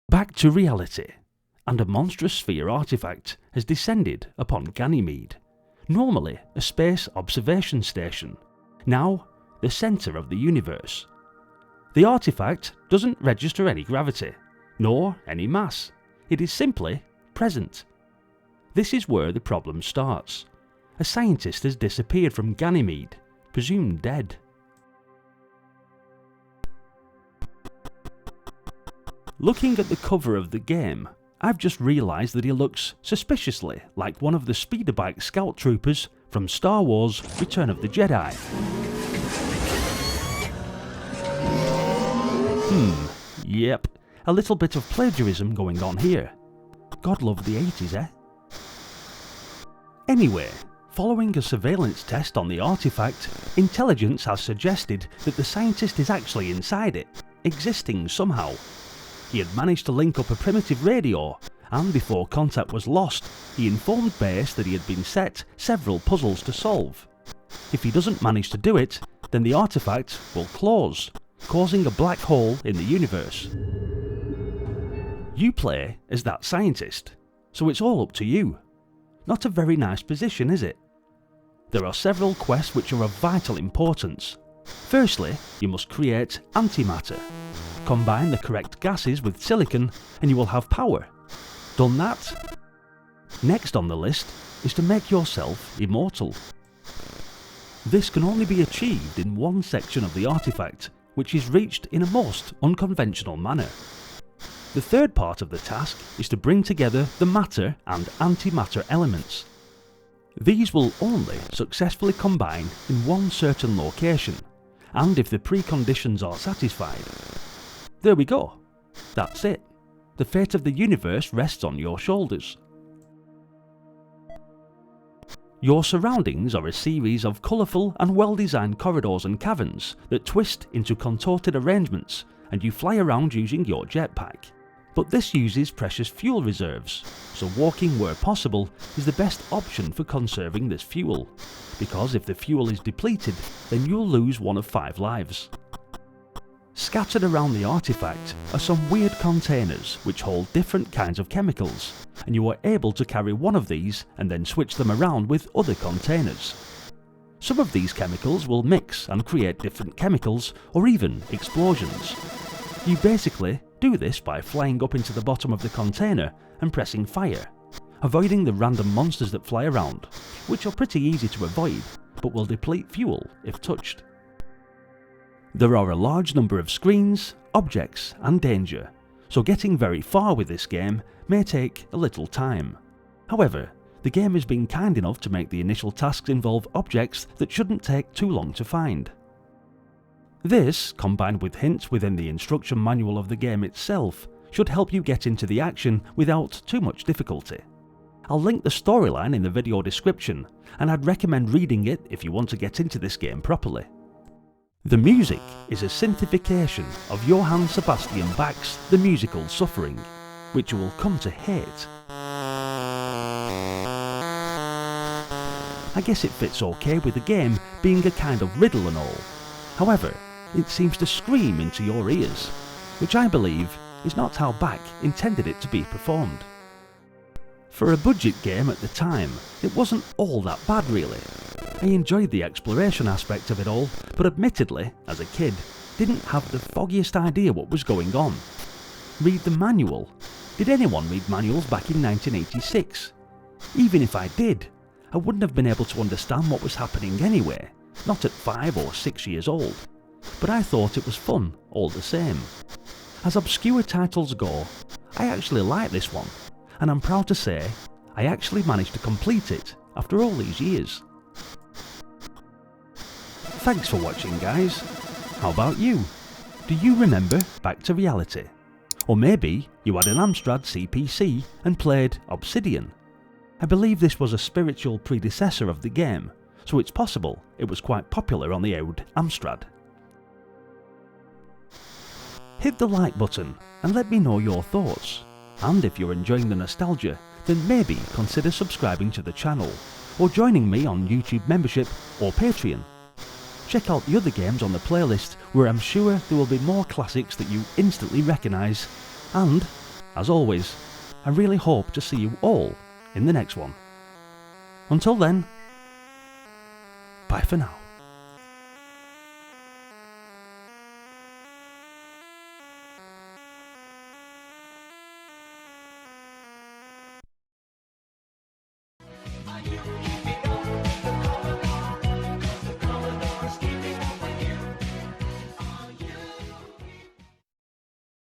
Back to reality, and a monstrous sphere artifact has descended upon Ganymede, normally a space observation station, now the centre of the universe. The artifact doesn't register any gravity, nor any mass. It is simply present. This is where the problem starts. A scientist has disappeared from Ganymede, presumed dead. Looking at the cover of the game, I've just realised that he looks suspiciously like one of the speeder bike scout troopers from Star Wars Return of the Jedi. Yep, a little bit of plagiarism going on here. God love the 80s, eh? Anyway, following a surveillance test on the artifact, intelligence has suggested that the scientist is actually inside it, existing somehow. He had managed to link up a primitive radio, and before contact was lost, he informed base that he had been set several puzzles to solve. If he doesn't manage to do it, then the artifact will close, causing a black hole in the universe. You play as that scientist, so it's all up to you. Not a very nice position, is it? There are several quests which are of vital importance. Firstly, you must create antimatter. Combine the correct gases with silicon and you will have power. Done that? Next on the list is to make yourself immortal. This can only be achieved in one section of the artifact, which is reached in a most unconventional manner. The third part of the task is to bring together the matter and antimatter elements. These will only successfully combine in one certain location, and if the preconditions are satisfied. There we go. That's it. The fate of the universe rests on your shoulders. Your surroundings are a series of colourful and well-designed corridors and caverns that twist into contorted arrangements, and you fly around using your jetpack. But this uses precious fuel reserves, so walking where possible is the best option for conserving this fuel, because if the fuel is depleted, then you'll lose one of 5 lives. Scattered around the artifact are some weird containers which hold different kinds of chemicals, and you are able to carry one of these and then switch them around with other containers. Some of these chemicals will mix and create different chemicals or even explosions. You basically do this by flying up into the bottom of the container and pressing fire, avoiding the random monsters that fly around, which are pretty easy to avoid but will deplete fuel if touched. There are a large number of screens, objects and danger, so getting very far with this game may take a little time. However, the game has been kind enough to make the initial tasks involve objects that shouldn't take too long to find. This, combined with hints within the instruction manual of the game itself, should help you get into the action without too much difficulty. I'll link the storyline in the video description, and I'd recommend reading it if you want to get into this game properly. The music is a synthesification of Johann Sebastian Bach's The Musical Suffering, which you will come to hate. I guess it fits okay with the game being a kind of riddle and all. However, it seems to scream into your ears, which I believe is not how Bach intended it to be performed. For a budget game at the time, it wasn't all that bad really. I enjoyed the exploration aspect of it all, but admittedly, as a kid, didn't have the foggiest idea what was going on. Read the manual. Did anyone read manuals back in 1986? Even if I did, I wouldn't have been able to understand what was happening anyway, not at 5 or 6 years old. But I thought it was fun all the same. As obscure titles go, I actually like this one, and I'm proud to say I actually managed to complete it after all these years. Thanks for watching guys. How about you? Do you remember Back to Reality? Or maybe you had an Amstrad CPC and played Obsidian. I believe this was a spiritual predecessor of the game, so it's possible it was quite popular on the old Amstrad. Hit the like button and let me know your thoughts. And if you're enjoying the nostalgia, then maybe consider subscribing to the channel, or joining me on YouTube membership or Patreon. Check out the other games on the playlist where I'm sure there will be more classics that you instantly recognise, and as always, I really hope to see you all in the next one. Until then, bye for now.